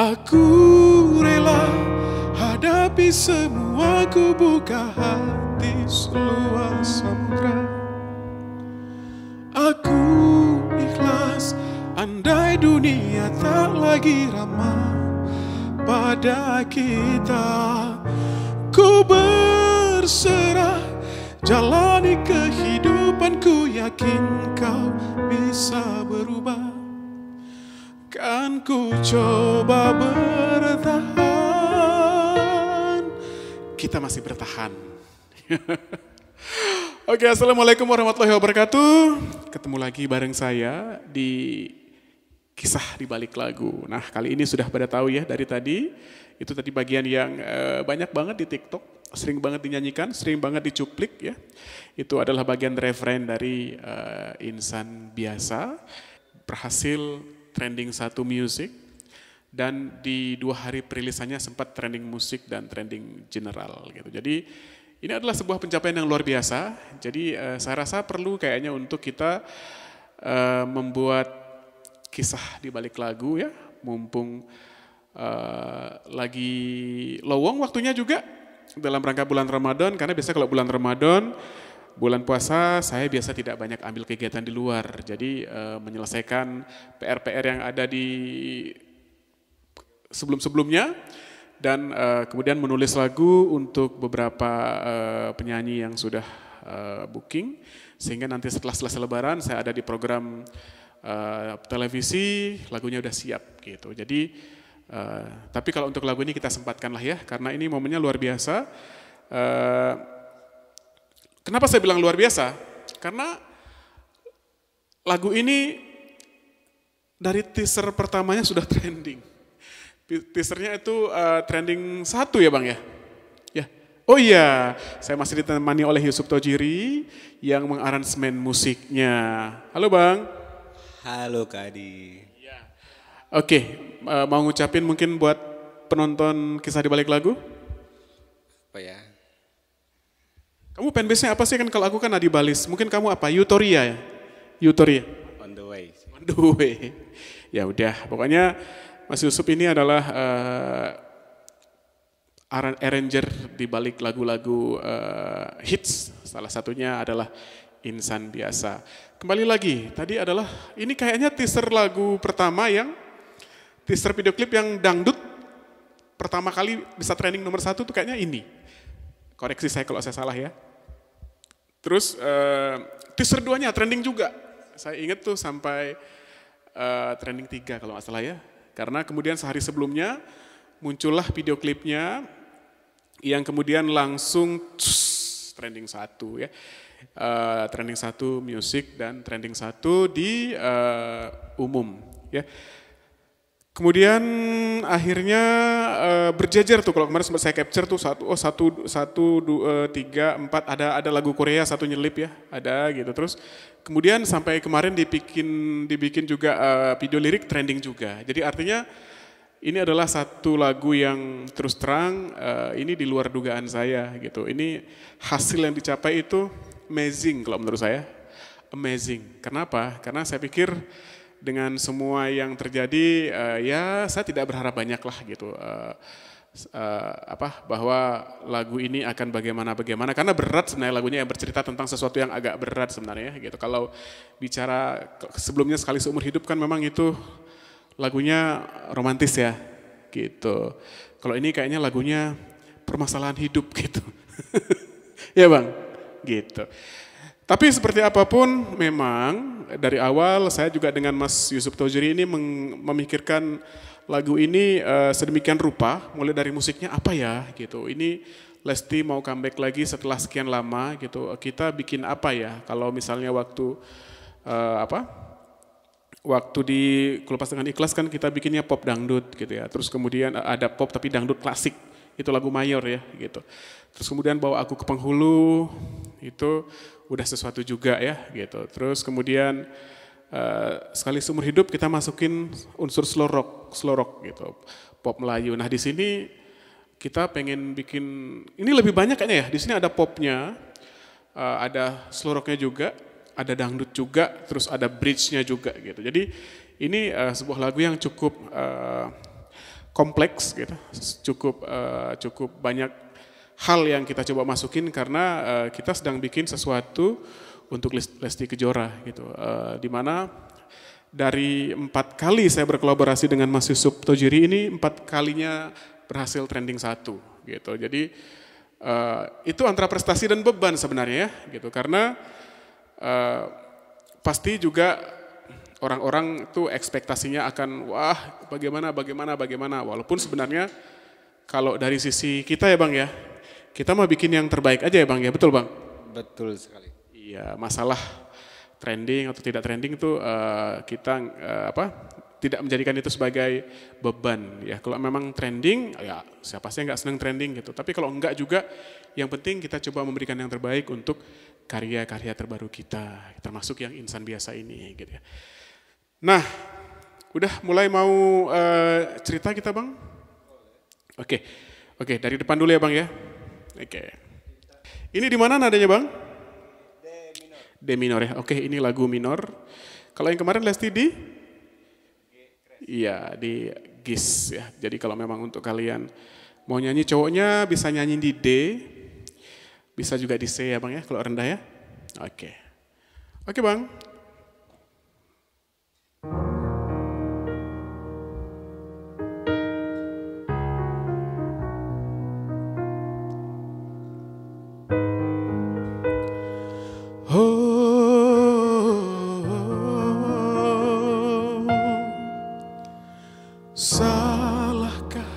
Aku rela hadapi semua, ku buka hati seluas samudra. Aku ikhlas andai dunia tak lagi ramah pada kita. Ku berserah jalani kehidupanku, yakin kau bisa berubah. Kan ku coba bertahan. Kita masih bertahan. Oke, assalamualaikum warahmatullahi wabarakatuh. Ketemu lagi bareng saya di kisah di balik lagu. Nah, kali ini sudah pada tahu ya dari tadi. Itu tadi bagian yang banyak banget di TikTok, sering banget dinyanyikan, sering banget dicuplik ya. Itu adalah bagian referen dari Insan Biasa. Berhasil trending 1 musik, dan di 2 hari perilisannya sempat trending musik dan trending general gitu. Jadi ini adalah sebuah pencapaian yang luar biasa. Jadi saya rasa perlu kayaknya untuk kita membuat kisah di balik lagu ya, mumpung lagi lowong waktunya juga dalam rangka bulan Ramadan, karena biasa kalau bulan Ramadan, bulan puasa saya biasa tidak banyak ambil kegiatan di luar, jadi menyelesaikan PR-PR yang ada di sebelum-sebelumnya, dan kemudian menulis lagu untuk beberapa penyanyi yang sudah booking, sehingga nanti setelah selesai lebaran saya ada di program televisi, lagunya udah siap gitu. Jadi tapi kalau untuk lagu ini kita sempatkanlah ya, karena ini momennya luar biasa. Kenapa saya bilang luar biasa? Karena lagu ini dari teaser pertamanya sudah trending. Teasernya itu trending 1 ya Bang ya? Ya. Oh iya, saya masih ditemani oleh Yusuf Tojiri yang mengaransemen musiknya. Halo Bang. Halo Kak Adi. Ya. Oke, mau ngucapin mungkin buat penonton kisah di balik lagu? Apa ya? Kamu fanbase-nya apa sih? Kan kalau aku kan Adibalis, mungkin kamu apa? Yutoria ya? Yutoria? On the way. On the way. Ya udah, pokoknya Mas Yusuf ini adalah arranger di balik lagu-lagu hits. Salah satunya adalah Insan Biasa. Kembali lagi, tadi adalah ini kayaknya teaser lagu pertama yang teaser video klip yang dangdut pertama kali bisa trending nomor 1 tuh kayaknya ini. Koreksi saya kalau saya salah ya. Terus teaser 2-nya trending juga. Saya ingat tuh sampai trending 3 kalau nggak salah ya. Karena kemudian sehari sebelumnya muncullah video klipnya yang kemudian langsung trending 1 ya. Trending 1 musik dan trending 1 di umum ya. Kemudian akhirnya berjejer tuh, kalau kemarin sempat saya capture tuh 1, 2, 3, 4 ada lagu Korea 1 nyelip ya, ada gitu. Terus kemudian sampai kemarin dibikin juga video lirik trending juga. Jadi artinya ini adalah satu lagu yang terus terang ini di luar dugaan saya gitu. Ini hasil yang dicapai itu amazing kalau menurut saya, amazing. Kenapa? Karena saya pikir dengan semua yang terjadi, ya saya tidak berharap banyak lah gitu, bahwa lagu ini akan bagaimana, karena berat sebenarnya lagunya, yang bercerita tentang sesuatu yang agak berat sebenarnya gitu. Kalau bicara sebelumnya Sekali Seumur Hidup kan memang itu lagunya romantis ya gitu. Kalau ini kayaknya lagunya permasalahan hidup gitu. Ya Bang, gitu. Tapi seperti apapun memang dari awal saya juga dengan Mas Yusuf Tojiri ini memikirkan lagu ini sedemikian rupa, mulai dari musiknya apa ya gitu. Ini Lesti mau comeback lagi setelah sekian lama gitu. Kita bikin apa ya? Kalau misalnya waktu waktu di Kulepas Dengan Ikhlas kan kita bikinnya pop dangdut gitu ya. Terus kemudian ada pop tapi dangdut klasik. Itu lagu mayor ya gitu. Terus kemudian Bawa Aku ke Penghulu, itu udah sesuatu juga ya gitu. Terus kemudian Sekali Seumur Hidup kita masukin unsur slow rock gitu, pop Melayu. Nah di sini kita pengen bikin, ini lebih banyak kayaknya ya. Di sini ada popnya, ada slow rocknya juga, ada dangdut juga, terus ada bridge-nya juga gitu. Jadi ini sebuah lagu yang cukup kompleks gitu, cukup banyak hal yang kita coba masukin karena kita sedang bikin sesuatu untuk Lesti Kejora gitu, dimana dari 4 kali saya berkolaborasi dengan Mas Yusuf Tojiri ini 4 kalinya berhasil trending 1 gitu. Jadi itu antara prestasi dan beban sebenarnya ya gitu, karena pasti juga orang-orang tuh ekspektasinya akan wah bagaimana, walaupun sebenarnya kalau dari sisi kita ya Bang ya, kita mau bikin yang terbaik aja ya Bang ya, betul Bang? Betul sekali. Iya, masalah trending atau tidak trending itu kita tidak menjadikan itu sebagai beban ya. Kalau memang trending ya siapa sih yang nggak senang trending gitu. Tapi kalau enggak juga, yang penting kita coba memberikan yang terbaik untuk karya-karya terbaru kita, termasuk yang Insan Biasa ini gitu ya. Nah, udah mulai mau cerita kita Bang? Oke, dari depan dulu ya Bang ya. Oke. Ini di mana nadanya Bang? D minor ya. Oke, ini lagu minor. Kalau yang kemarin Lesti di? Iya, di Gis ya. Jadi kalau memang untuk kalian mau nyanyi cowoknya bisa nyanyi di D, bisa juga di C ya Bang ya, kalau rendah ya. Oke Bang. Salahkah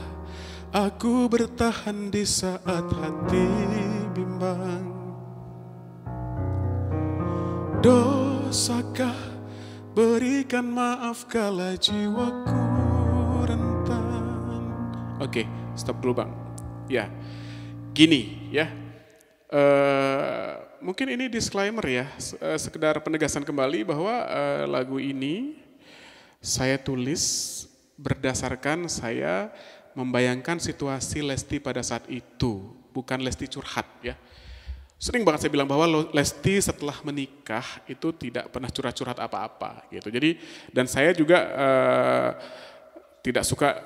aku bertahan di saat hati bimbang? Dosakah berikan maaf kala jiwaku rentan? Oke, stop dulu Bang. Ya, gini ya. Mungkin ini disclaimer ya, sekedar penegasan kembali bahwa lagu ini saya tulis berdasarkan saya membayangkan situasi Lesti pada saat itu, bukan Lesti curhat ya. Sering banget saya bilang bahwa Lesti setelah menikah itu tidak pernah curhat-curhat apa-apa gitu. Jadi dan saya juga tidak suka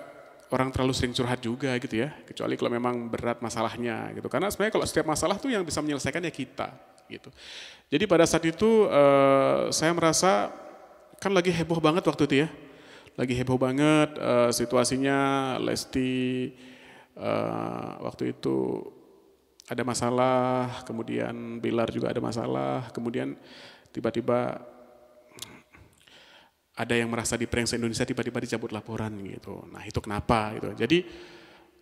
orang terlalu sering curhat juga gitu ya, kecuali kalau memang berat masalahnya gitu. Karena sebenarnya kalau setiap masalah tuh yang bisa menyelesaikan ya kita gitu. Jadi pada saat itu saya merasa kan lagi heboh banget waktu itu ya. Lagi heboh banget situasinya, Lesti waktu itu ada masalah, kemudian Bilar juga ada masalah, kemudian tiba-tiba ada yang merasa di prank se-Indonesia, tiba-tiba dicabut laporan gitu. Nah itu kenapa gitu. Jadi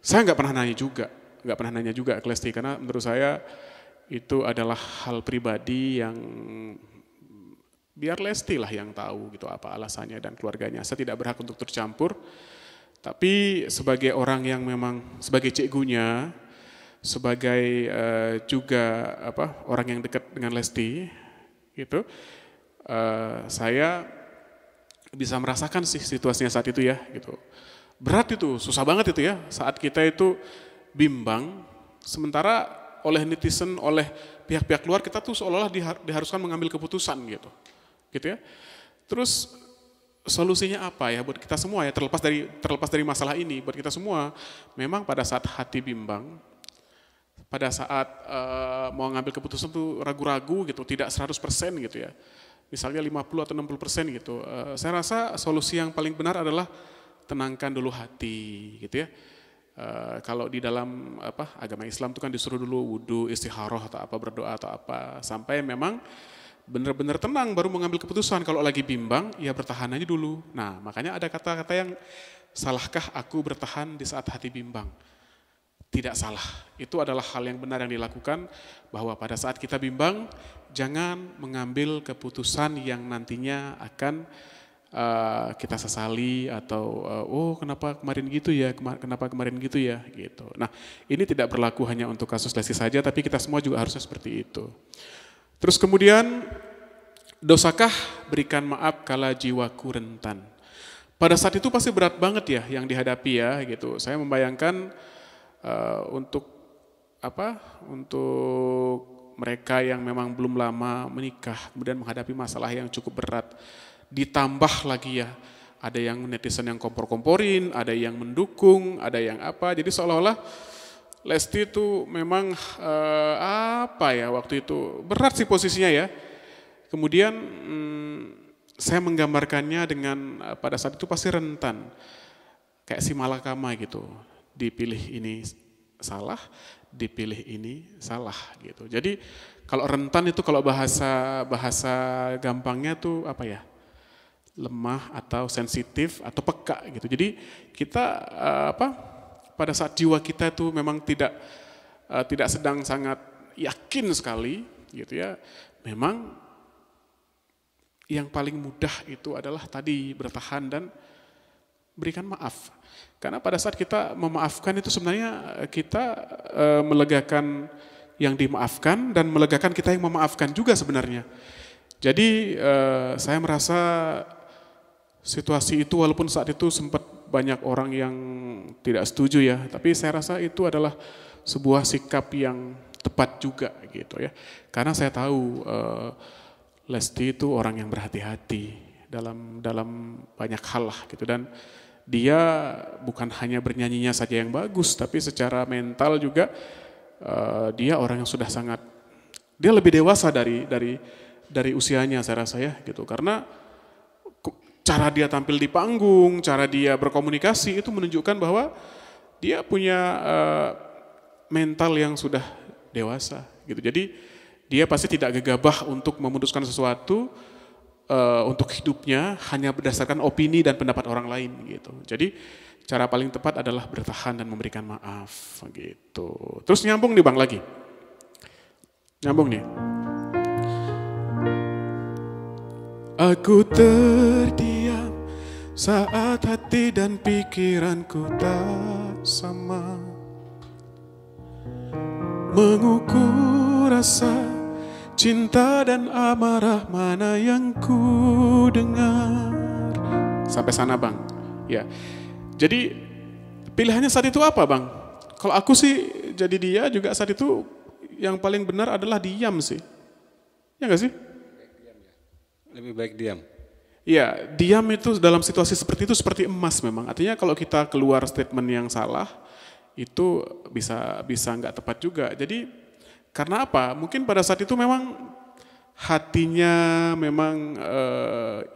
saya nggak pernah nanya juga ke Lesti, karena menurut saya itu adalah hal pribadi yang biar Lesti lah yang tahu gitu apa alasannya dan keluarganya. Saya tidak berhak untuk tercampur. Tapi sebagai orang yang memang sebagai cikgunya, sebagai juga orang yang dekat dengan Lesti gitu, saya bisa merasakan sih situasinya saat itu ya gitu. Berat itu, susah banget itu ya saat kita itu bimbang, sementara oleh netizen, oleh pihak-pihak luar kita tuh seolah-olah diharuskan mengambil keputusan gitu ya. Terus solusinya apa ya buat kita semua ya, terlepas dari masalah ini, buat kita semua memang pada saat hati bimbang, pada saat mau ngambil keputusan tuh ragu-ragu gitu, tidak 100% gitu ya. Misalnya 50 atau 60% gitu. Saya rasa solusi yang paling benar adalah tenangkan dulu hati gitu ya. Kalau di dalam agama Islam itu kan disuruh dulu wudu, istikharah atau apa, berdoa atau apa, sampai memang benar-benar tenang baru mengambil keputusan. Kalau lagi bimbang ya bertahan aja dulu. Nah makanya ada kata-kata yang salahkah aku bertahan di saat hati bimbang? Tidak salah, itu adalah hal yang benar yang dilakukan, bahwa pada saat kita bimbang jangan mengambil keputusan yang nantinya akan kita sesali atau oh kenapa kemarin gitu ya, kenapa kemarin gitu ya gitu. Nah ini tidak berlaku hanya untuk kasus Lesti saja, tapi kita semua juga harusnya seperti itu. Terus kemudian, dosakah berikan maaf kala jiwaku rentan? Pada saat itu pasti berat banget ya yang dihadapi ya gitu. Saya membayangkan untuk mereka yang memang belum lama menikah, kemudian menghadapi masalah yang cukup berat, ditambah lagi ya ada yang netizen yang kompor-komporin, ada yang mendukung, ada yang apa. Jadi seolah-olah Lesti itu memang apa ya waktu itu berat sih posisinya ya. Kemudian saya menggambarkannya dengan pada saat itu pasti rentan. Kayak si malakama gitu. Dipilih ini salah, dipilih ini salah gitu. Jadi kalau rentan itu kalau bahasa gampangnya tuh apa ya? Lemah atau sensitif atau peka gitu. Jadi kita pada saat jiwa kita tuh memang tidak sedang sangat yakin sekali gitu ya. Memang yang paling mudah itu adalah tadi bertahan dan berikan maaf. Karena pada saat kita memaafkan itu sebenarnya kita melegakan yang dimaafkan dan melegakan kita yang memaafkan juga sebenarnya. Jadi saya merasa situasi itu walaupun saat itu sempat banyak orang yang tidak setuju ya, tapi saya rasa itu adalah sebuah sikap yang tepat juga gitu ya. Karena saya tahu Lesti itu orang yang berhati-hati dalam banyak hal lah gitu, dan dia bukan hanya bernyanyinya saja yang bagus, tapi secara mental juga dia orang yang sudah sangat, dia lebih dewasa dari usianya saya rasa ya gitu. Karena cara dia tampil di panggung, cara dia berkomunikasi itu menunjukkan bahwa dia punya mental yang sudah dewasa gitu. Jadi dia pasti tidak gegabah untuk memutuskan sesuatu untuk hidupnya hanya berdasarkan opini dan pendapat orang lain gitu. Jadi cara paling tepat adalah bertahan dan memberikan maaf gitu. Terus nyambung nih Bang lagi. Nyambung nih. Aku terdiam saat hati dan pikiranku tak sama, mengukur rasa cinta dan amarah mana yang ku dengar. Sampai sana Bang. Ya. Jadi pilihannya saat itu apa Bang? Kalau aku sih jadi dia juga saat itu yang paling benar adalah diam sih. Ya enggak sih? Lebih baik diam. Ya, diam itu dalam situasi seperti itu seperti emas memang. Artinya kalau kita keluar statement yang salah, itu bisa nggak tepat juga. Jadi karena apa? Mungkin pada saat itu memang hatinya memang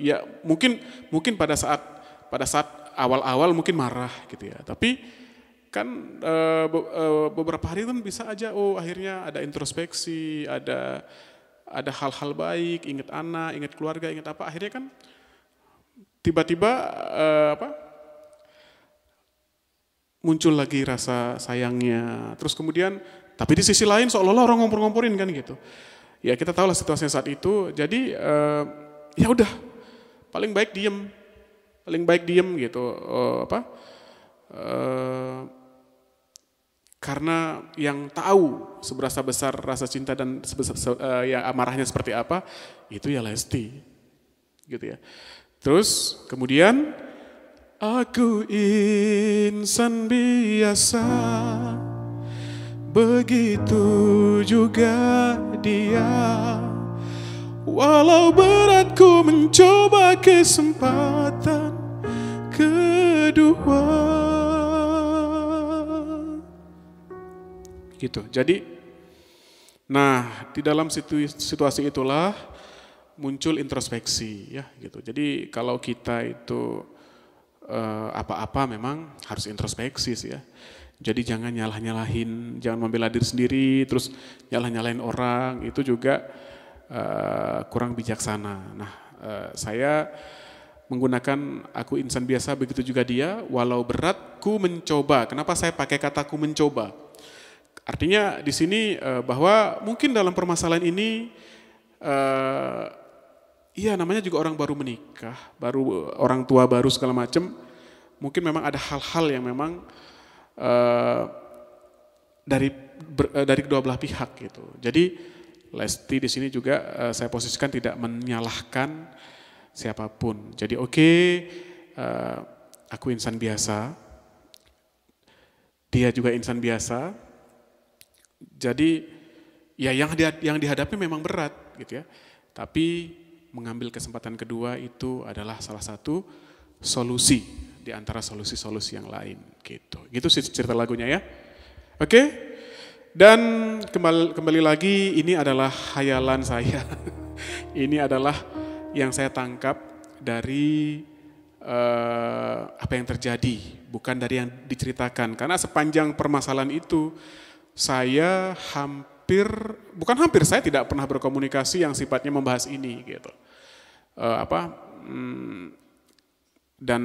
ya mungkin pada saat awal-awal mungkin marah gitu ya. Tapi kan beberapa hari kan bisa aja akhirnya ada introspeksi, ada hal-hal baik, ingat anak, ingat keluarga, ingat apa, akhirnya kan tiba-tiba muncul lagi rasa sayangnya. Terus kemudian, tapi di sisi lain seolah-olah orang ngompor-ngomporin kan gitu. Ya kita tahu lah situasinya saat itu. Jadi ya udah, paling baik diem gitu. Karena yang tahu seberapa besar rasa cinta dan ya amarahnya seperti apa, itu ya Lesti, gitu ya. Terus kemudian aku insan biasa, begitu juga dia. Walau beratku mencoba kesempatan kedua. Gitu. Jadi, nah di dalam situasi itulah muncul introspeksi, ya gitu. Jadi kalau kita itu apa-apa memang harus introspeksi sih ya. Jadi jangan nyalah-nyalahin, jangan membela diri sendiri, terus nyalah-nyalahin orang, itu juga kurang bijaksana. Nah, saya menggunakan aku insan biasa, begitu juga dia, walau berat ku mencoba. Kenapa saya pakai kata ku mencoba? Artinya di sini bahwa mungkin dalam permasalahan ini, iya namanya juga orang baru menikah, baru orang tua baru segala macam, mungkin memang ada hal-hal yang memang dari kedua belah pihak gitu. Jadi Lesti di sini juga saya posisikan tidak menyalahkan siapapun. Jadi aku insan biasa, dia juga insan biasa. Jadi ya yang dihadapi memang berat gitu ya. Tapi mengambil kesempatan kedua itu adalah salah satu solusi di antara solusi-solusi yang lain gitu. Gitu sih cerita lagunya ya. Oke? Dan kembali lagi ini adalah khayalan saya. Ini adalah yang saya tangkap dari apa yang terjadi, bukan dari yang diceritakan. Karena sepanjang permasalahan itu saya saya tidak pernah berkomunikasi yang sifatnya membahas ini gitu. Dan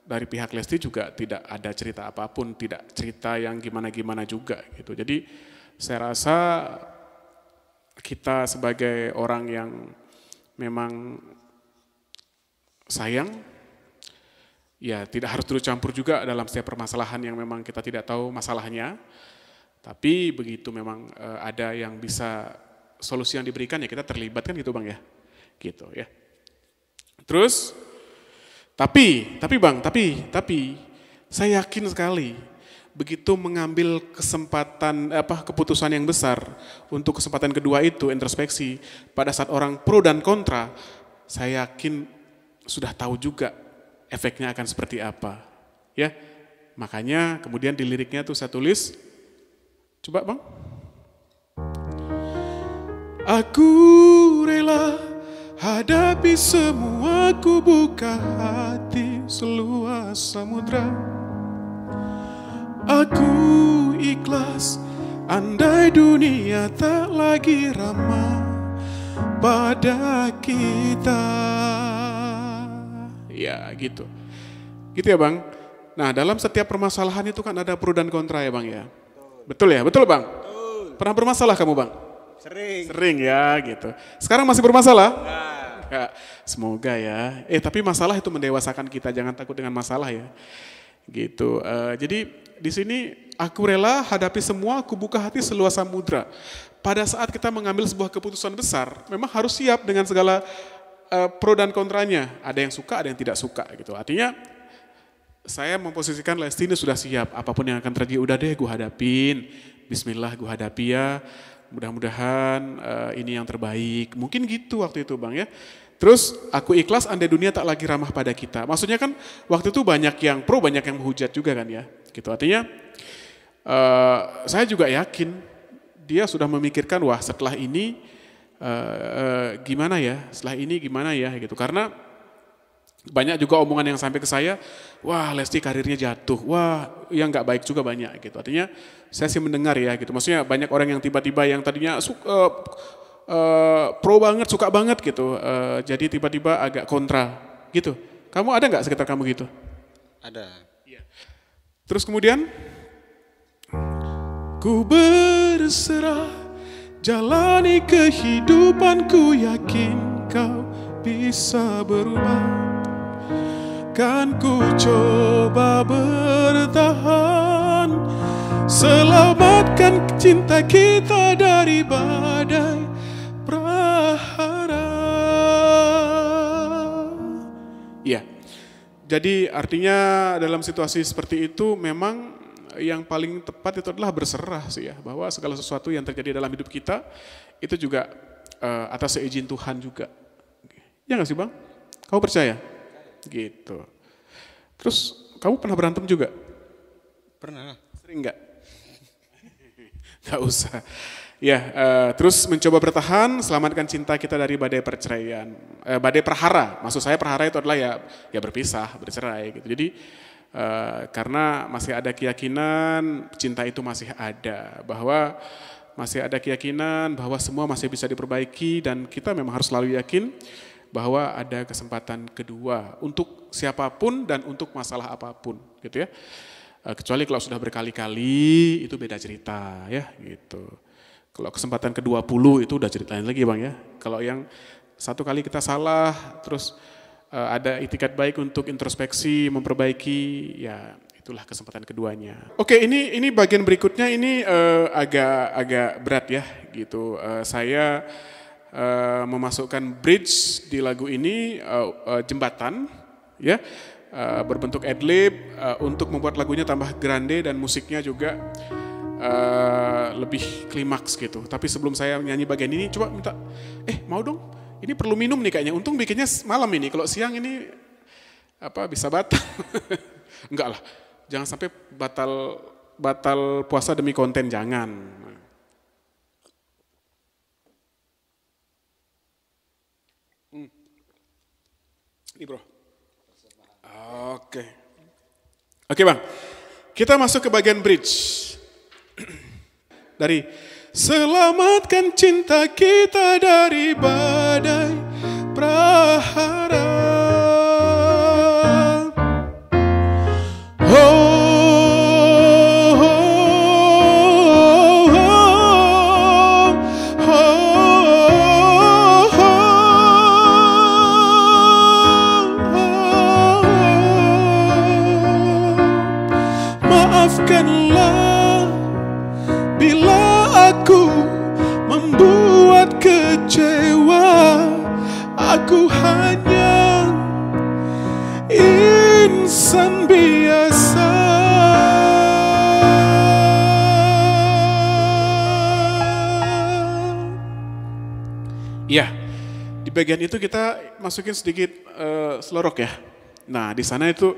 dari pihak Lesti juga tidak ada cerita apapun, tidak cerita yang gimana-gimana juga gitu. Jadi saya rasa kita sebagai orang yang memang sayang, ya tidak harus turut campur juga dalam setiap permasalahan yang memang kita tidak tahu masalahnya. Tapi begitu memang ada yang bisa solusi yang diberikan ya kita terlibat kan gitu Bang ya. Gitu ya. Terus tapi saya yakin sekali begitu mengambil keputusan yang besar untuk kesempatan kedua itu introspeksi pada saat orang pro dan kontra, saya yakin sudah tahu juga efeknya akan seperti apa. Ya. Makanya kemudian di liriknya tuh saya tulis, coba Bang. Aku rela hadapi semua, ku buka hati seluas samudra. Aku ikhlas andai dunia tak lagi ramah pada kita. Ya gitu. Gitu ya Bang. Nah dalam setiap permasalahan itu kan ada pro dan kontra ya Bang ya. Betul ya? Betul Bang? Betul. Pernah bermasalah kamu Bang? Sering ya gitu. Sekarang masih bermasalah? Ya, semoga ya. Tapi masalah itu mendewasakan kita, jangan takut dengan masalah ya. Gitu. Jadi di sini aku rela hadapi semua, aku buka hati seluas samudra. Pada saat kita mengambil sebuah keputusan besar, memang harus siap dengan segala pro dan kontranya. Ada yang suka, ada yang tidak suka gitu. Artinya saya memposisikan Lesti ini sudah siap. Apapun yang akan terjadi, udah deh gue hadapin. Bismillah gue hadapi ya. Mudah-mudahan ini yang terbaik. Mungkin gitu waktu itu Bang ya. Terus aku ikhlas andai dunia tak lagi ramah pada kita. Maksudnya kan waktu itu banyak yang pro, banyak yang menghujat juga kan ya. Gitu. Artinya saya juga yakin dia sudah memikirkan wah setelah ini gimana ya, setelah ini gimana ya gitu. Karena banyak juga omongan yang sampai ke saya, wah Lesti karirnya jatuh, wah yang nggak baik juga banyak gitu. Artinya saya sih mendengar ya gitu. Maksudnya banyak orang yang tiba-tiba yang tadinya pro banget, suka banget gitu, jadi tiba-tiba agak kontra gitu. Kamu ada nggak sekitar kamu gitu? Ada. Terus kemudian, ku berserah, jalani kehidupanku, yakin kau bisa berubah. Kan ku coba bertahan, selamatkan cinta kita dari badai prahara. Ya, jadi artinya dalam situasi seperti itu memang yang paling tepat itu adalah berserah sih ya, bahwa segala sesuatu yang terjadi dalam hidup kita itu juga atas seizin Tuhan juga. Ya nggak sih Bang? Kamu percaya? Gitu. Terus kamu pernah berantem juga? Pernah. Sering nggak? Nggak usah. Ya, terus mencoba bertahan, selamatkan cinta kita dari badai perceraian, badai perhara. Maksud saya perhara itu adalah ya berpisah, bercerai gitu. Jadi karena masih ada keyakinan cinta itu masih ada, bahwa masih ada keyakinan bahwa semua masih bisa diperbaiki dan kita memang harus selalu yakin bahwa ada kesempatan kedua untuk siapapun dan untuk masalah apapun gitu ya. Kecuali kalau sudah berkali-kali itu beda cerita ya gitu. Kalau kesempatan ke-20 itu udah ceritain lagi Bang ya. Kalau yang satu kali kita salah terus ada itikat baik untuk introspeksi, memperbaiki, ya itulah kesempatan keduanya. Oke, ini bagian berikutnya ini agak berat ya gitu. Saya memasukkan bridge di lagu ini, jembatan ya, berbentuk adlib untuk membuat lagunya tambah grande dan musiknya juga lebih klimaks gitu. Tapi sebelum saya nyanyi bagian ini, coba minta, mau dong, ini perlu minum nih kayaknya. Untung bikinnya malam ini, kalau siang ini bisa batal. Enggak lah, jangan sampai batal puasa demi konten, jangan. Ini bro. Oke. Oke bang, kita masuk ke bagian bridge. Dari selamatkan cinta kita dari badai prahara. Maafkanlah bila aku membuat kecewa, aku hanya insan biasa. Ya, di bagian itu kita masukin sedikit selorok ya. Nah, di sana itu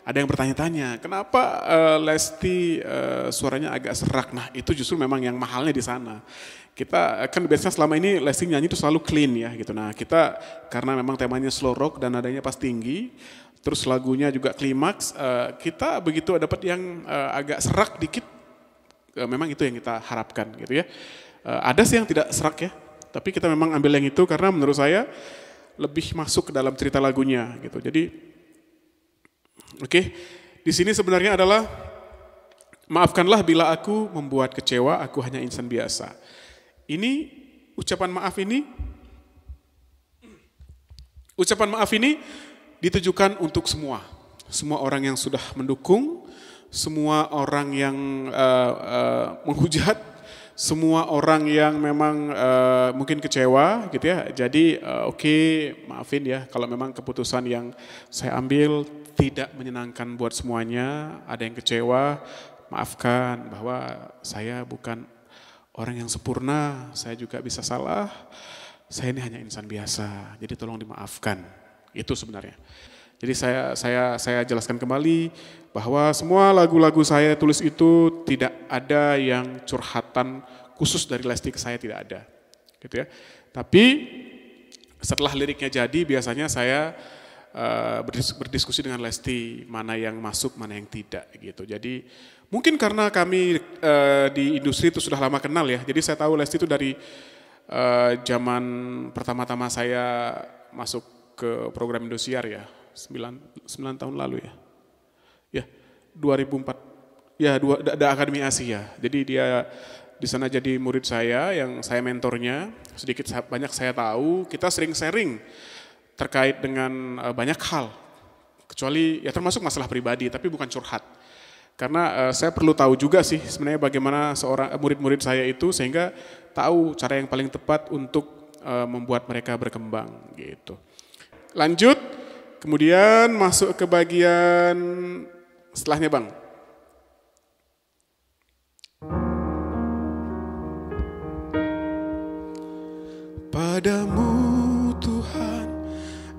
ada yang bertanya-tanya, kenapa Lesti suaranya agak serak? Nah, itu justru memang yang mahalnya di sana. Kita kan biasanya selama ini Lesti nyanyi itu selalu clean ya gitu. Nah, kita karena memang temanya slow rock dan nadanya pas tinggi, terus lagunya juga klimaks, kita begitu dapat yang agak serak dikit, memang itu yang kita harapkan gitu ya. Ada sih yang tidak serak ya, tapi kita memang ambil yang itu karena menurut saya lebih masuk ke dalam cerita lagunya gitu. Jadi oke, di sini sebenarnya adalah maafkanlah bila aku membuat kecewa, aku hanya insan biasa. Ini ucapan maaf ini ditujukan untuk semua orang yang sudah mendukung, semua orang yang menghujat, semua orang yang memang mungkin kecewa gitu ya. Jadi oke, maafin ya kalau memang keputusan yang saya ambil tidak menyenangkan buat semuanya, ada yang kecewa, maafkan bahwa saya bukan orang yang sempurna, saya juga bisa salah, saya ini hanya insan biasa, jadi tolong dimaafkan. Itu sebenarnya. Jadi saya jelaskan kembali bahwa semua lagu-lagu saya tulis itu tidak ada yang curhatan khusus dari Lesti ke saya, tidak ada. Gitu ya. Tapi setelah liriknya jadi biasanya saya berdiskusi dengan Lesti mana yang masuk, mana yang tidak gitu. Jadi mungkin karena kami di industri itu sudah lama kenal ya. Jadi saya tahu Lesti itu dari zaman pertama-tama saya masuk ke program Indosiar ya, 9 tahun lalu ya. Ya, 2004. Ya, ada Akademi Asia. Jadi dia di sana jadi murid saya, yang saya mentornya. Sedikit banyak saya tahu, kita sering sharing terkait dengan banyak hal, kecuali ya termasuk masalah pribadi, tapi bukan curhat. Karena saya perlu tahu juga sih sebenarnya bagaimana seorang murid-murid saya itu sehingga tahu cara yang paling tepat untuk membuat mereka berkembang gitu. Lanjut, kemudian masuk ke bagian setelahnya Bang. Padamu Tuhan,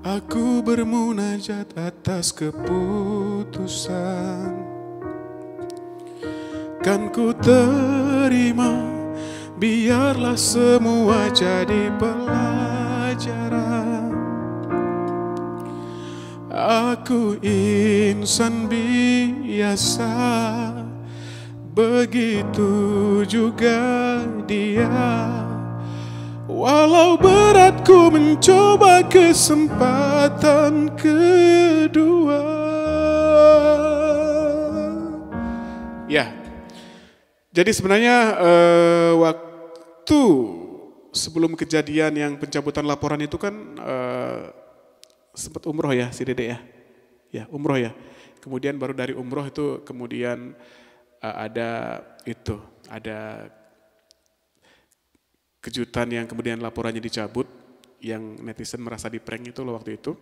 aku bermunajat atas keputusan. Kan ku terima, biarlah semua jadi pelajaran. Aku insan biasa, begitu juga dia. Walau berat ku mencoba kesempatan kedua. Ya, jadi sebenarnya waktu sebelum kejadian yang pencabutan laporan itu kan sempat umroh ya si Dede ya. Ya umroh ya. Kemudian baru dari umroh itu kemudian ada kejutan yang kemudian laporannya dicabut, yang netizen merasa di-prank itu loh waktu itu.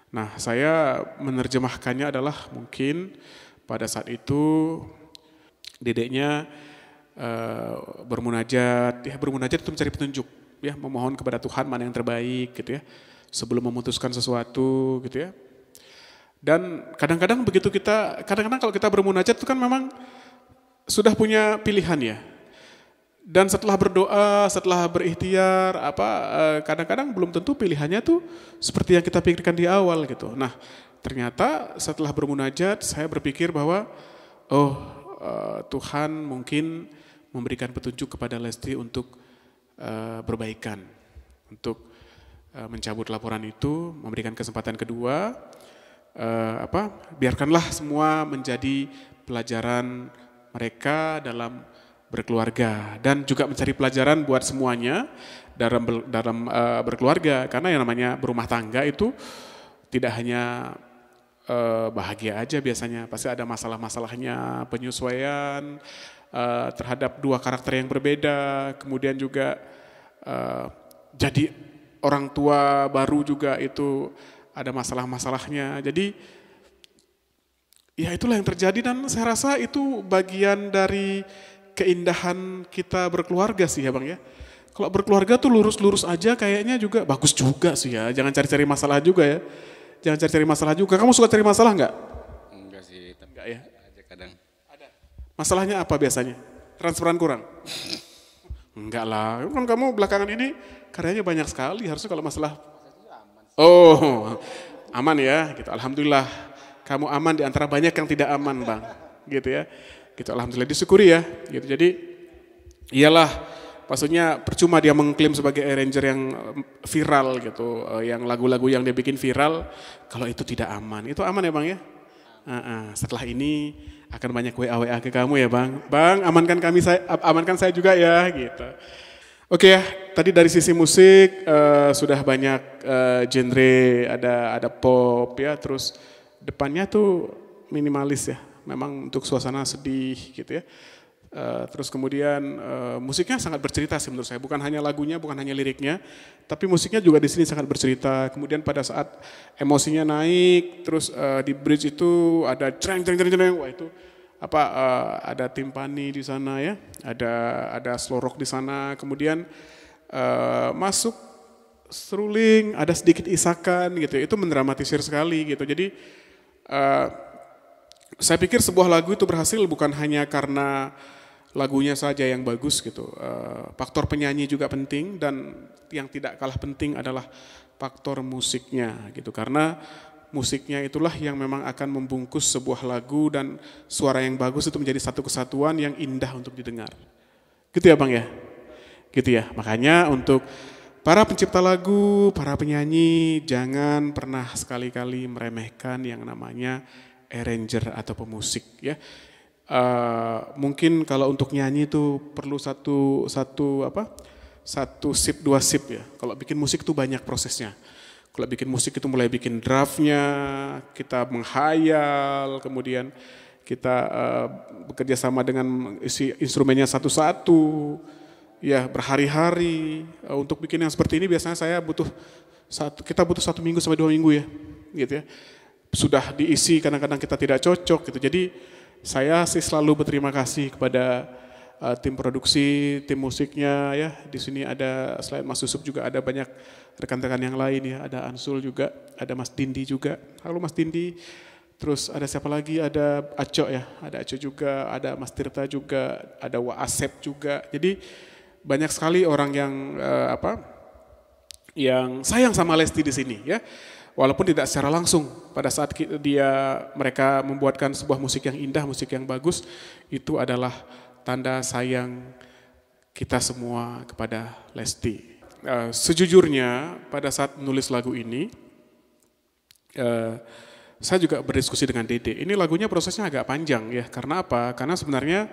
Nah, saya menerjemahkannya adalah mungkin pada saat itu dedeknya bermunajat itu mencari petunjuk, ya memohon kepada Tuhan mana yang terbaik gitu ya, sebelum memutuskan sesuatu gitu ya. Dan kadang-kadang kadang-kadang kalau kita bermunajat itu kan memang sudah punya pilihan ya. Dan setelah berdoa, setelah berikhtiar, kadang-kadang belum tentu pilihannya tuh seperti yang kita pikirkan di awal gitu. Nah, ternyata setelah bermunajat, saya berpikir bahwa Tuhan mungkin memberikan petunjuk kepada Lesti untuk berbaikan, untuk mencabut laporan itu, memberikan kesempatan kedua. Biarkanlah semua menjadi pelajaran mereka dalam berkeluarga dan juga mencari pelajaran buat semuanya dalam berkeluarga, karena yang namanya berumah tangga itu tidak hanya bahagia aja, biasanya pasti ada masalah-masalahnya, penyesuaian terhadap dua karakter yang berbeda, kemudian juga jadi orang tua baru juga itu ada masalah-masalahnya. Jadi ya itulah yang terjadi, dan saya rasa itu bagian dari keindahan kita berkeluarga sih ya Bang ya. Kalau berkeluarga tuh lurus-lurus aja kayaknya juga bagus juga sih ya. Jangan cari-cari masalah juga ya. Jangan cari-cari masalah juga. Kamu suka cari masalah nggak? Enggak sih, tapi enggak ya. aja kadang. Ada. Masalahnya apa biasanya? Transferan kurang? Enggak lah. Kan kamu belakangan ini karyanya banyak sekali. Harusnya kalau masalah aman ya, gitu. Alhamdulillah, kamu aman di antara banyak yang tidak aman, Bang, gitu ya. Gitu, alhamdulillah, disyukuri ya, gitu. Jadi, iyalah, maksudnya percuma dia mengklaim sebagai arranger yang viral gitu, yang lagu-lagu yang dia bikin viral, kalau itu tidak aman. Itu aman ya, Bang ya? Setelah ini akan banyak WA ke kamu ya, Bang. Bang, amankan saya juga ya, gitu. Oke ya, tadi dari sisi musik sudah banyak genre, ada pop ya, terus depannya tuh minimalis ya, memang untuk suasana sedih gitu ya. Terus kemudian musiknya sangat bercerita sih menurut saya, bukan hanya lagunya, bukan hanya liriknya, tapi musiknya juga di sini sangat bercerita. Kemudian pada saat emosinya naik, terus di bridge itu ada cereng, wah itu ada timpani di sana ya, ada slow rock di sana, kemudian masuk seruling, ada sedikit isakan gitu, itu mendramatisir sekali gitu. Jadi saya pikir sebuah lagu itu berhasil bukan hanya karena lagunya saja yang bagus gitu, faktor penyanyi juga penting, dan yang tidak kalah penting adalah faktor musiknya gitu, karena musiknya itulah yang memang akan membungkus sebuah lagu, dan suara yang bagus itu menjadi satu kesatuan yang indah untuk didengar. Gitu ya Bang ya? Gitu ya, makanya untuk para pencipta lagu, para penyanyi, jangan pernah sekali-kali meremehkan yang namanya arranger atau pemusik ya. Mungkin kalau untuk nyanyi itu perlu satu sip, dua sip ya. Kalau bikin musik itu banyak prosesnya. Kalau bikin musik itu mulai bikin draftnya, kita menghayal, kemudian kita bekerja sama dengan isi instrumennya satu-satu, ya berhari-hari. Untuk bikin yang seperti ini biasanya kita butuh 1 minggu sampai 2 minggu ya, gitu ya. Sudah diisi, kadang-kadang kita tidak cocok gitu. Jadi saya sih selalu berterima kasih kepada tim produksi, tim musiknya ya. Di sini ada selain Mas Yusuf juga ada banyak rekan-rekan yang lain ya. Ada Ansul juga, ada Mas Dindi juga. Halo Mas Dindi. Terus ada siapa lagi? Ada Aco ya, ada Aco juga, ada Mas Tirta juga, ada Wa Asep juga. Jadi banyak sekali orang yang yang sayang sama Lesti di sini ya. Walaupun tidak secara langsung, pada saat mereka membuatkan sebuah musik yang indah, musik yang bagus, itu adalah tanda sayang kita semua kepada Lesti. Sejujurnya pada saat menulis lagu ini, saya juga berdiskusi dengan Dede. Ini lagunya prosesnya agak panjang ya, karena apa? Karena sebenarnya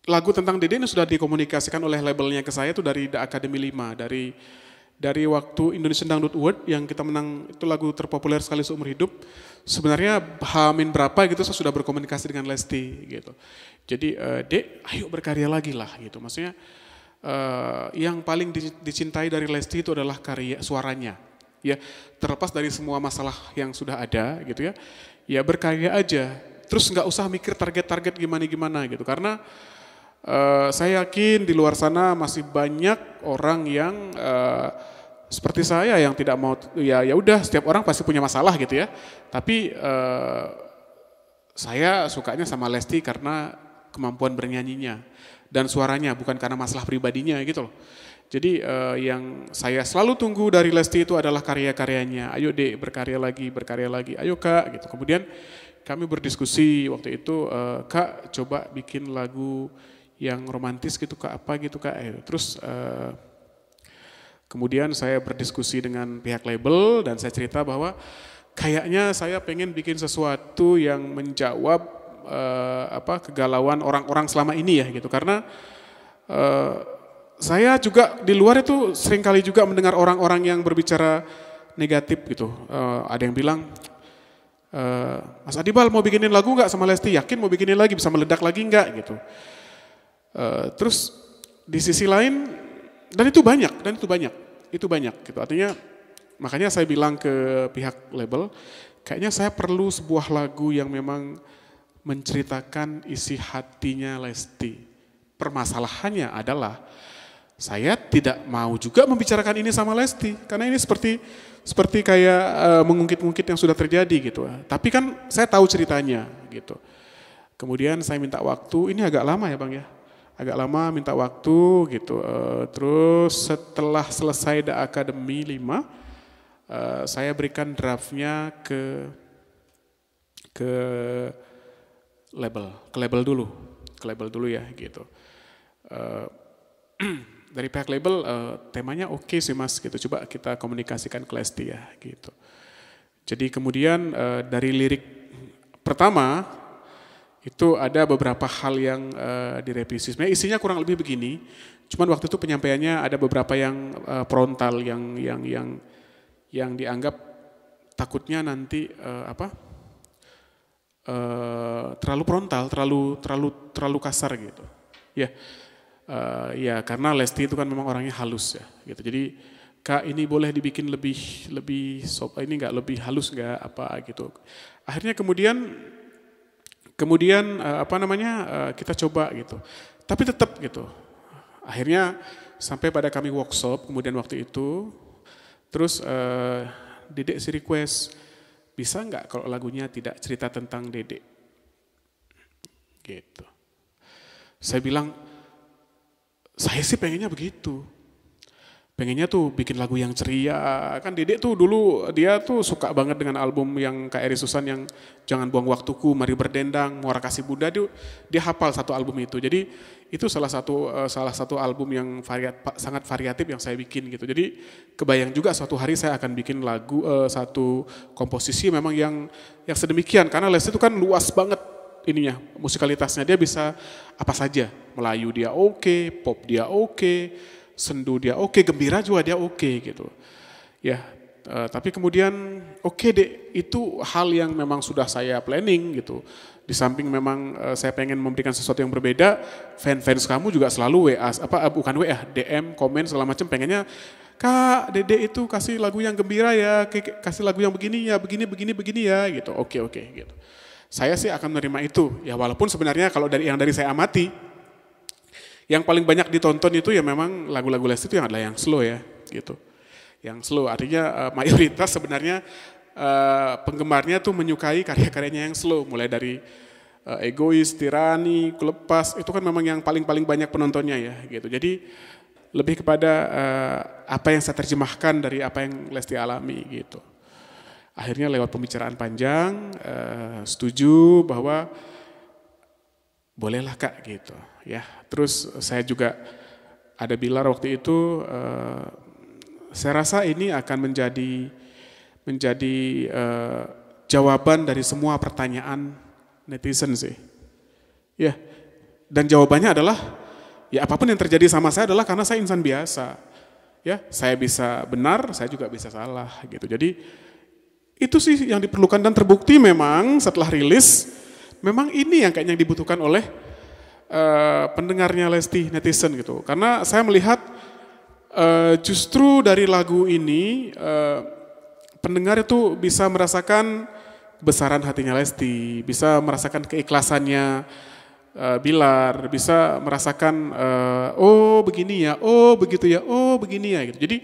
lagu tentang Dede ini sudah dikomunikasikan oleh labelnya ke saya itu dari The Academy 5, dari waktu Indonesian Dangdut Award yang kita menang, itu lagu terpopuler sekali seumur hidup. Sebenarnya hamin berapa gitu saya sudah berkomunikasi dengan Lesti gitu. Jadi Dek, ayo berkarya lagi lah gitu. Maksudnya yang paling dicintai dari Lesti itu adalah karya suaranya. Ya, terlepas dari semua masalah yang sudah ada gitu ya. Ya berkarya aja. Terus nggak usah mikir target-target gimana gitu. Karena saya yakin di luar sana masih banyak orang yang seperti saya yang tidak mau, ya udah setiap orang pasti punya masalah gitu ya. Tapi saya sukanya sama Lesti karena kemampuan bernyanyinya dan suaranya, bukan karena masalah pribadinya gitu loh. Jadi yang saya selalu tunggu dari Lesti itu adalah karya-karyanya. Ayo Dek, berkarya lagi, ayo Kak gitu. Kemudian kami berdiskusi waktu itu, Kak coba bikin lagu yang romantis gitu Kak, apa gitu Kak. Terus kemudian saya berdiskusi dengan pihak label dan saya cerita bahwa kayaknya saya pengen bikin sesuatu yang menjawab kegalauan orang-orang selama ini ya gitu. Karena saya juga di luar itu seringkali juga mendengar orang-orang yang berbicara negatif gitu. Ada yang bilang, Mas Adibal mau bikinin lagu nggak sama Lesti? Yakin mau bikinin lagi, bisa meledak lagi nggak gitu. Terus di sisi lain, dan itu banyak gitu. Artinya makanya saya bilang ke pihak label, kayaknya saya perlu sebuah lagu yang memang menceritakan isi hatinya Lesti. Permasalahannya adalah saya tidak mau juga membicarakan ini sama Lesti, karena ini seperti kayak mengungkit-ungkit yang sudah terjadi gitu. Tapi kan saya tahu ceritanya gitu. Kemudian saya minta waktu, ini agak lama ya Bang ya, agak lama minta waktu gitu. Terus setelah selesai The Academy 5, saya berikan draftnya ke label dulu ya gitu. Dari pihak label temanya oke sih Mas gitu, coba kita komunikasikan ke Lesti ya gitu. Jadi kemudian dari lirik pertama itu ada beberapa hal yang direvisi. Sebenarnya isinya kurang lebih begini, cuman waktu itu penyampaiannya ada beberapa yang frontal yang dianggap takutnya nanti terlalu frontal, terlalu kasar gitu. Ya. Ya karena Lesti itu kan memang orangnya halus ya gitu. Jadi Kak ini boleh dibikin lebih soft, ini enggak lebih halus enggak apa gitu. Akhirnya kemudian kita coba gitu. Tapi tetap gitu. Akhirnya sampai pada kami workshop kemudian waktu itu, terus Dedek si request, bisa enggak kalau lagunya tidak cerita tentang Dedek? Gitu. Saya bilang, saya sih pengennya begitu. Pengennya tuh bikin lagu yang ceria. Kan Dedek tuh dulu dia tuh suka banget dengan album yang Kak Eri Susan yang Jangan Buang Waktuku, Mari Berdendang, Muara Kasih Bunda. Dia hafal satu album itu. Jadi itu salah satu album yang sangat variatif yang saya bikin gitu. Jadi kebayang juga suatu hari saya akan bikin lagu, satu komposisi memang yang sedemikian. Karena Lesti itu kan luas banget ininya, musikalitasnya. Dia bisa apa saja. Melayu dia oke, pop dia oke, sendu dia oke, gembira juga dia oke gitu. Ya, tapi kemudian oke deh, itu hal yang memang sudah saya planning gitu. Di samping memang saya pengen memberikan sesuatu yang berbeda, fans kamu juga selalu DM, komen segala macam, pengennya Kak, Dede itu kasih lagu yang gembira ya, kasih lagu yang begini ya, begini ya gitu. Oke gitu. Saya sih akan menerima itu. Ya walaupun sebenarnya kalau dari saya amati, yang paling banyak ditonton itu ya memang lagu-lagu Lesti itu yang adalah yang slow ya gitu. Yang slow artinya mayoritas sebenarnya penggemarnya tuh menyukai karya-karyanya yang slow. Mulai dari Egois, Tirani, Kulepas, itu kan memang yang paling banyak penontonnya ya gitu. Jadi lebih kepada apa yang saya terjemahkan dari apa yang Lesti alami gitu. Akhirnya lewat pembicaraan panjang, setuju bahwa bolehlah Kak gitu ya. Terus saya juga ada bilang waktu itu, saya rasa ini akan menjadi jawaban dari semua pertanyaan netizen sih. Ya, dan jawabannya adalah ya apapun yang terjadi sama saya adalah karena saya insan biasa. Ya, saya bisa benar, saya juga bisa salah gitu. Jadi itu sih yang diperlukan dan terbukti memang setelah rilis, memang ini yang kayaknya dibutuhkan oleh pendengarnya Lesti, netizen gitu. Karena saya melihat justru dari lagu ini pendengar itu bisa merasakan kebesaran hatinya Lesti, bisa merasakan keikhlasannya Bilar, bisa merasakan oh begini ya, oh begitu ya, oh begini ya gitu. Jadi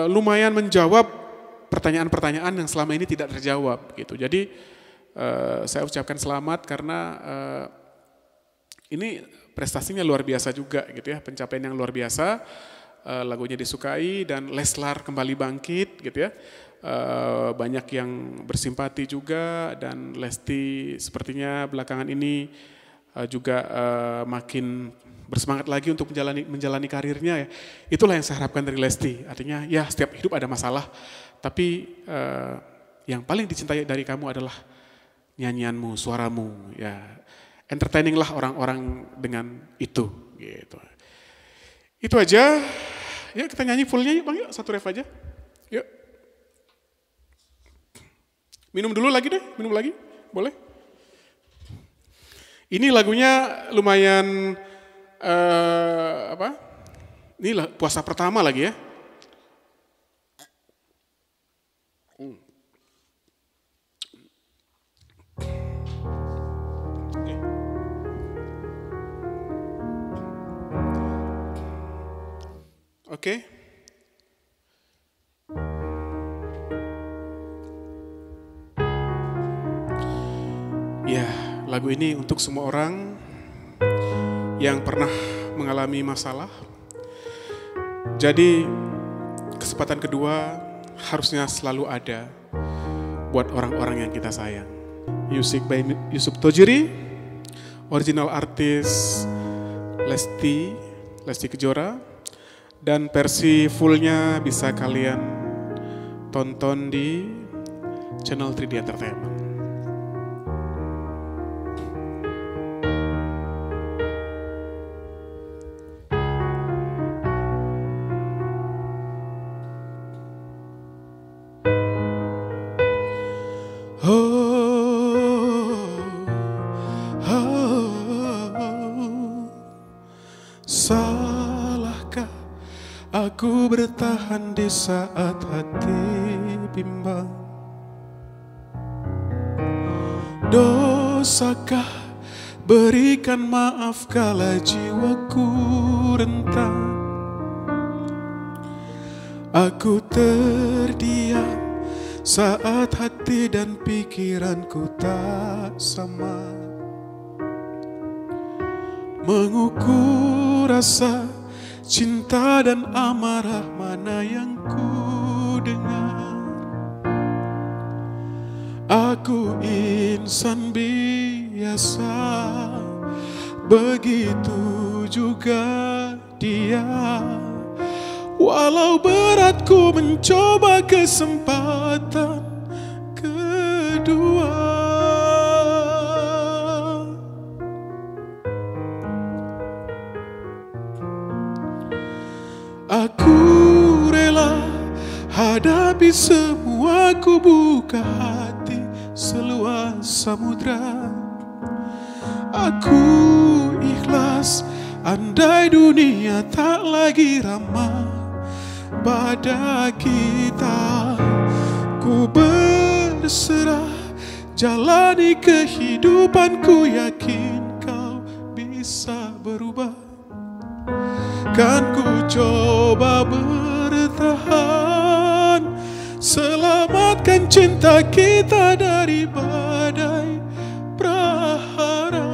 lumayan menjawab pertanyaan-pertanyaan yang selama ini tidak terjawab gitu. Jadi saya ucapkan selamat karena ini prestasinya luar biasa juga gitu ya, pencapaian yang luar biasa. Lagunya disukai dan Leslar kembali bangkit gitu ya. Banyak yang bersimpati juga dan Lesti sepertinya belakangan ini juga makin bersemangat lagi untuk menjalani karirnya ya. Itulah yang saya harapkan dari Lesti. Artinya ya setiap hidup ada masalah, tapi yang paling dicintai dari kamu adalah nyanyianmu, suaramu ya. Entertaining lah orang-orang dengan itu gitu. Itu aja. Ya kita nyanyi fullnya yuk Bang, yuk satu ref aja. Yuk. Minum dulu lagi deh, minum lagi. Boleh? Ini lagunya lumayan Ini puasa pertama lagi ya. Oke. Ya, lagu ini untuk semua orang yang pernah mengalami masalah. Jadi, kesempatan kedua harusnya selalu ada buat orang-orang yang kita sayang. Music by Yusuf Tojiri, original artis Lesti Kejora. Dan versi fullnya bisa kalian tonton di channel 3D Entertainment. Salahkah aku bertahan di saat hati bimbang? Dosakah berikan maaf kala jiwaku rentang? Aku terdiam saat hati dan pikiranku tak sama, mengukur rasa cinta dan amarah mana yang ku dengar. Aku insan biasa, begitu juga dia. Walau berat ku mencoba kesempatan kedua. Aku rela hadapi semua, ku buka hati seluas samudra. Aku ikhlas andai dunia tak lagi ramah pada kita. Ku berserah jalani kehidupanku, yakin kau bisa berubah. Kan ku coba bertahan, selamatkan cinta kita dari badai prahara.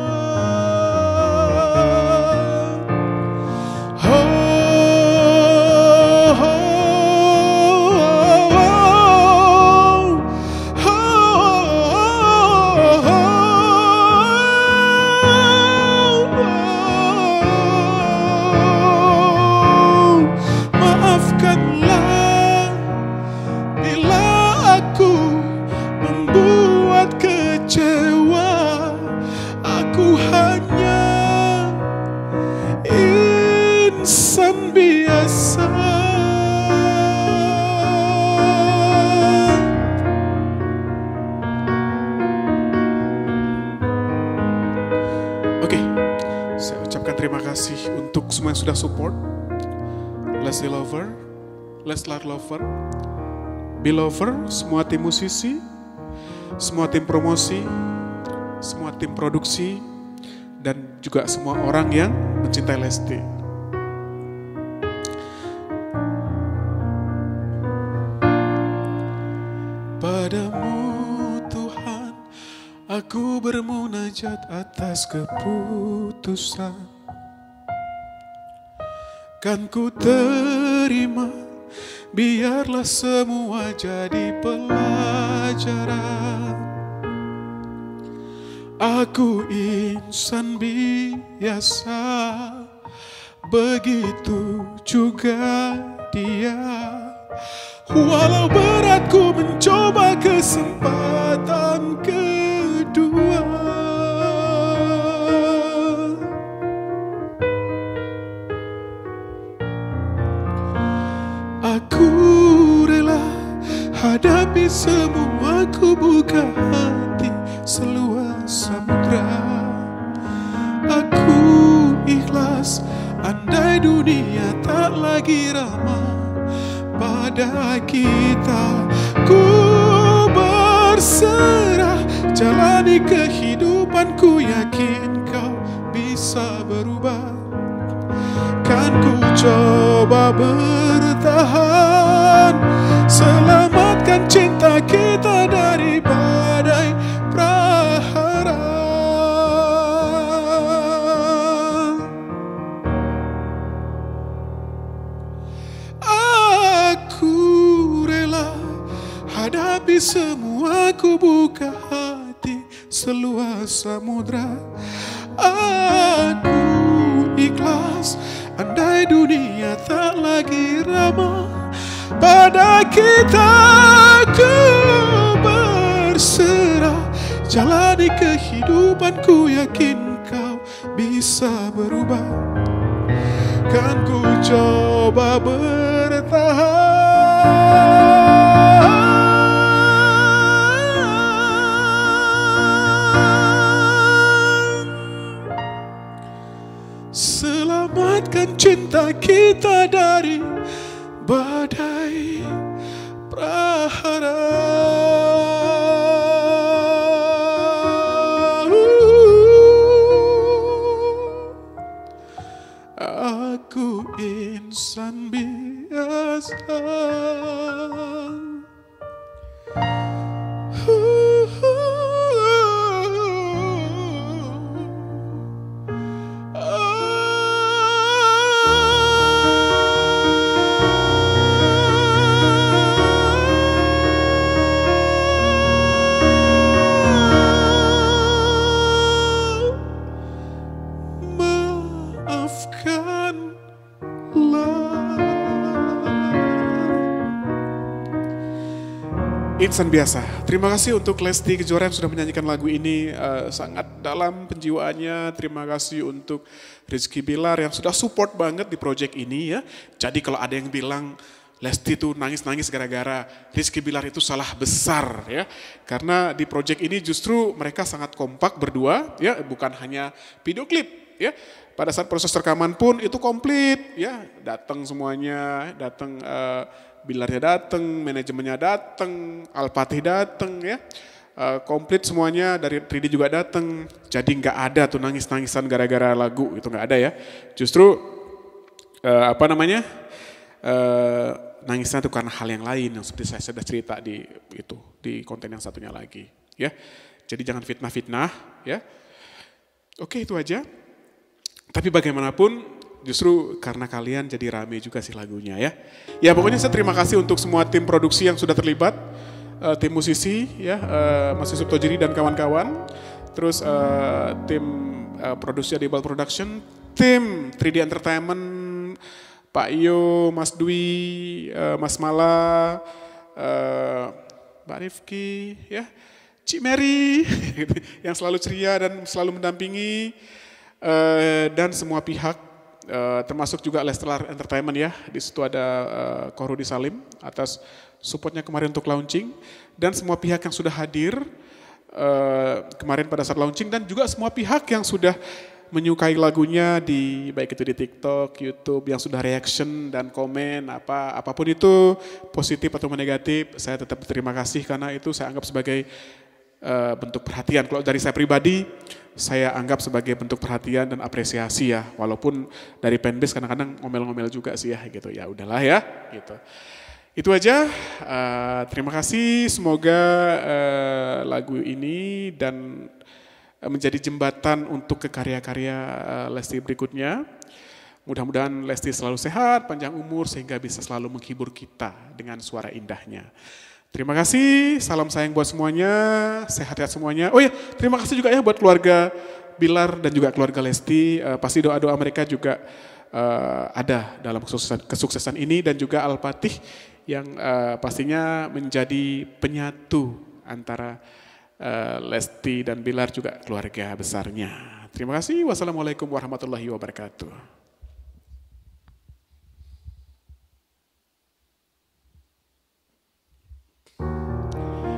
Aku hanya insan biasa. Oke, saya ucapkan terima kasih untuk semua yang sudah support. Lesti Lover, Leslar Lover, Belover, semua tim musisi, semua tim promosi, semua tim produksi, dan juga semua orang yang mencintai Lesti. Padamu Tuhan, aku bermunajat atas keputusan. Kan ku terima, biarlah semua jadi pelajaran. Aku insan biasa, begitu juga dia. Walau berat ku mencoba kesempatan kedua. Aku rela hadapi semua, ku buka hati seluas samudra. Aku ikhlas andai dunia tak lagi ramah pada kita. Ku berserah jalani kehidupanku, yakin kau bisa berubah. Kan ku coba bertahan, selamatkan cinta kita dari badai prahara. Hadapi semua, ku buka hati seluas samudra. Aku ikhlas andai dunia tak lagi ramah pada kita. Ku berserah jalani kehidupanku, yakin kau bisa berubah. Kan ku coba bertahan, selamatkan cinta kita dari badai prahara. Aku insan biasa, insan biasa. Terima kasih untuk Lesti Kejora yang sudah menyanyikan lagu ini sangat dalam penjiwaannya. Terima kasih untuk Rizky Bilar yang sudah support banget di project ini ya. Jadi kalau ada yang bilang Lesti tuh nangis-nangis gara-gara Rizky Bilar, itu salah besar ya. Karena di project ini justru mereka sangat kompak berdua ya, bukan hanya video klip ya. Pada saat proses rekaman pun itu komplit ya, datang semuanya, datang Bilarnya datang, manajemennya datang, Al-Fatih datang ya, komplit semuanya, dari 3D juga datang. Jadi nggak ada tuh nangis-nangisan gara-gara lagu, itu nggak ada ya. Justru nangisnya itu karena hal yang lain yang seperti saya sudah cerita di konten yang satunya lagi ya. Jadi jangan fitnah-fitnah ya. Oke, itu aja. Tapi bagaimanapun justru karena kalian jadi rame juga sih lagunya ya. Ya pokoknya saya terima kasih untuk semua tim produksi yang sudah terlibat, tim musisi ya, Mas Yusuf Tojiri dan kawan-kawan, terus tim produksi Adibal Production, tim 3D Entertainment, Pak Iyo, Mas Dwi, Mas Mala, Mbak Rifki, ya, Cik Mary yang selalu ceria dan selalu mendampingi, dan semua pihak. Termasuk juga Lestelar Entertainment ya, di situ ada Korudi Salim atas supportnya kemarin untuk launching, dan semua pihak yang sudah hadir kemarin pada saat launching, dan juga semua pihak yang sudah menyukai lagunya di baik itu di TikTok, YouTube, yang sudah reaction dan komen apapun itu positif atau negatif, saya tetap berterima kasih karena itu saya anggap sebagai bentuk perhatian. Kalau dari saya pribadi, saya anggap sebagai bentuk perhatian dan apresiasi ya, walaupun dari fanbase kadang-kadang ngomel-ngomel juga sih ya gitu, ya udahlah ya gitu. Itu aja. Terima kasih. Semoga lagu ini dan menjadi jembatan untuk ke karya-karya Lesti berikutnya. Mudah-mudahan Lesti selalu sehat, panjang umur, sehingga bisa selalu menghibur kita dengan suara indahnya. Terima kasih, salam sayang buat semuanya, sehat-sehat semuanya. Oh ya, terima kasih juga ya buat keluarga Bilar dan juga keluarga Lesti. Pasti doa-doa mereka juga ada dalam kesuksesan ini, dan juga Al-Fatih yang pastinya menjadi penyatu antara Lesti dan Bilar juga keluarga besarnya. Terima kasih. Wassalamualaikum warahmatullahi wabarakatuh.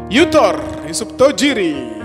Yutor Yusuf Tojiri.